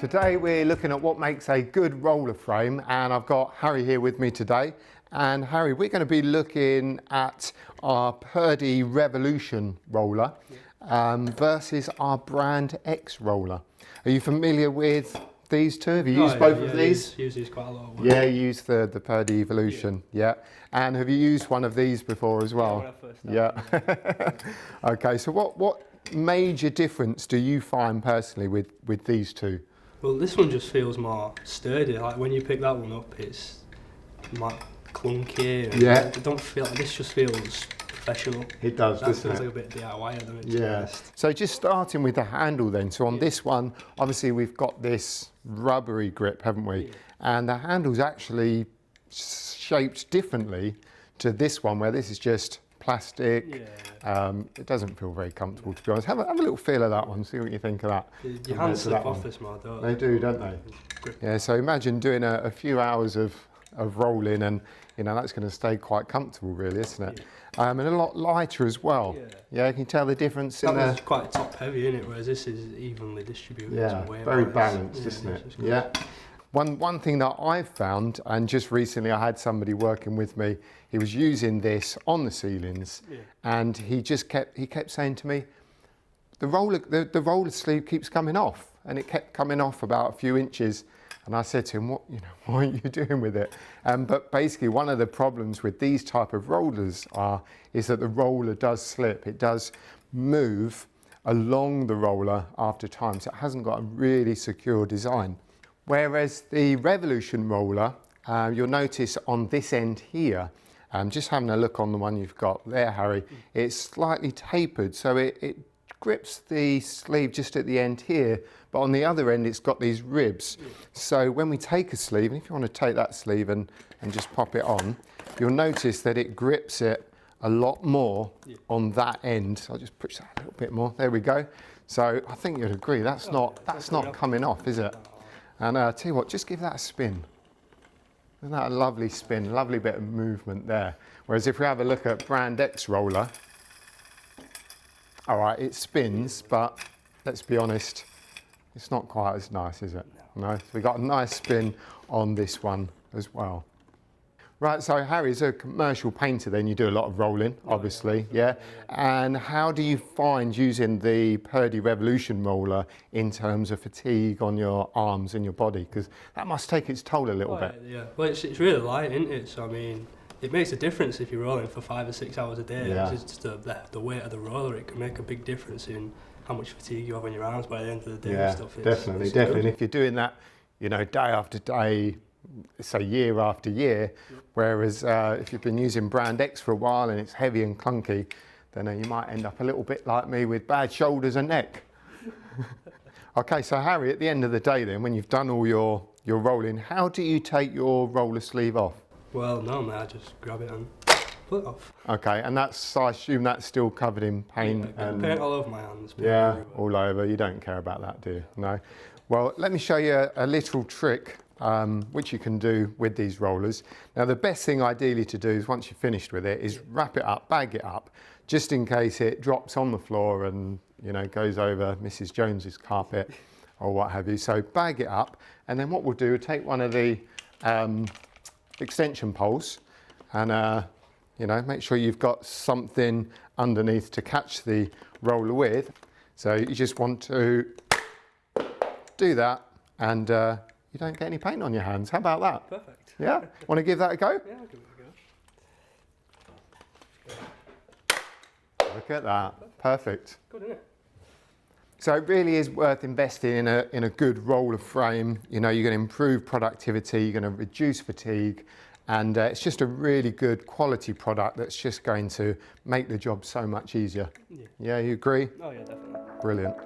Today we're looking at what makes a good roller frame, and I've got Harry here with me today. And Harry, we're going to be looking at our Purdy Revolution roller versus our Brand X roller. Are you familiar with these two? Have you used both of these? Use these quite a lot. Yeah, you used the Purdy Evolution, yeah. And have you used one of these before as well? Yeah, when I first started. Yeah. Okay, so what major difference do you find personally with these two? Well, this one just feels more sturdy. Like when you pick that one up, it's like clunky. And yeah. I don't feel like this. Just feels professional. It does, that doesn't feels it? like a bit DIY, doesn't it? Yeah. So just starting with the handle then. So on this one, obviously we've got this rubbery grip, haven't we? Yeah. And the handle's actually shaped differently to this one, where this is just plastic. Yeah. It doesn't feel very comfortable, to be honest. Have a little feel of that one, see what you think of that. Your hands slip off this more, don't they? They do, don't they? Yeah, so imagine doing a few hours of rolling, and you know that's going to stay quite comfortable really, isn't it? Yeah. And a lot lighter as well. Yeah, can you tell the difference in there? That was quite top heavy, isn't it? Whereas this is evenly distributed. Yeah, very balanced, isn't it? Yeah. One thing that I've found, and just recently I had somebody working with me, he was using this on the ceilings, and he kept saying to me, the roller sleeve keeps coming off, and it kept coming off about a few inches. And I said to him, what are you doing with it? But basically one of the problems with these type of rollers is that the roller does slip. It does move along the roller after time, so it hasn't got a really secure design. Whereas the Revolution roller, you'll notice on this end here, just having a look on the one you've got there, Harry, it's slightly tapered, so it grips the sleeve just at the end here, but on the other end it's got these ribs. So when we take a sleeve, and if you want to take that sleeve and just pop it on, you'll notice that it grips it a lot more on that end. So I'll just push that a little bit more. There we go. So I think you'd agree that's not coming off, is it? And I'll tell you what, just give that a spin. Isn't that a lovely spin, lovely bit of movement there? Whereas if we have a look at Brand X roller, all right, it spins, but let's be honest, it's not quite as nice, is it? No, so we got a nice spin on this one as well. Right, so Harry, as a commercial painter then, you do a lot of rolling, obviously, yeah? And how do you find using the Purdy Revolution roller in terms of fatigue on your arms and your body? Because that must take its toll a little bit. Yeah, well, it's really light, isn't it? So, I mean, it makes a difference if you're rolling for 5 or 6 hours a day. Yeah. It's just the weight of the roller, it can make a big difference in how much fatigue you have on your arms by the end of the day and stuff. Definitely. And if you're doing that, you know, day after day, say year after year, whereas if you've been using Brand X for a while and it's heavy and clunky, then you might end up a little bit like me with bad shoulders and neck. Okay, so Harry, at the end of the day then, when you've done all your rolling, how do you take your roller sleeve off? Well, normally I just grab it and pull it off. Okay, and I assume that's still covered in paint. And paint all over my hands. Yeah, all over. You don't care about that, do you? No. Well, let me show you a little trick which you can do with these rollers. Now the best thing ideally to do is once you're finished with it is wrap it up, bag it up, just in case it drops on the floor and goes over Mrs. Jones's carpet or what have you. So bag it up, and then what we'll do, take one of the extension poles and make sure you've got something underneath to catch the roller with. So you just want to do that, and you don't get any paint on your hands. How about that? Perfect. Yeah? Want to give that a go? Yeah, I'll give it a go. Look at that. Perfect. Good, isn't it? So it really is worth investing in a good roller frame. You're going to improve productivity, you're going to reduce fatigue, and it's just a really good quality product that's just going to make the job so much easier. Yeah, you agree? Oh yeah, definitely. Brilliant.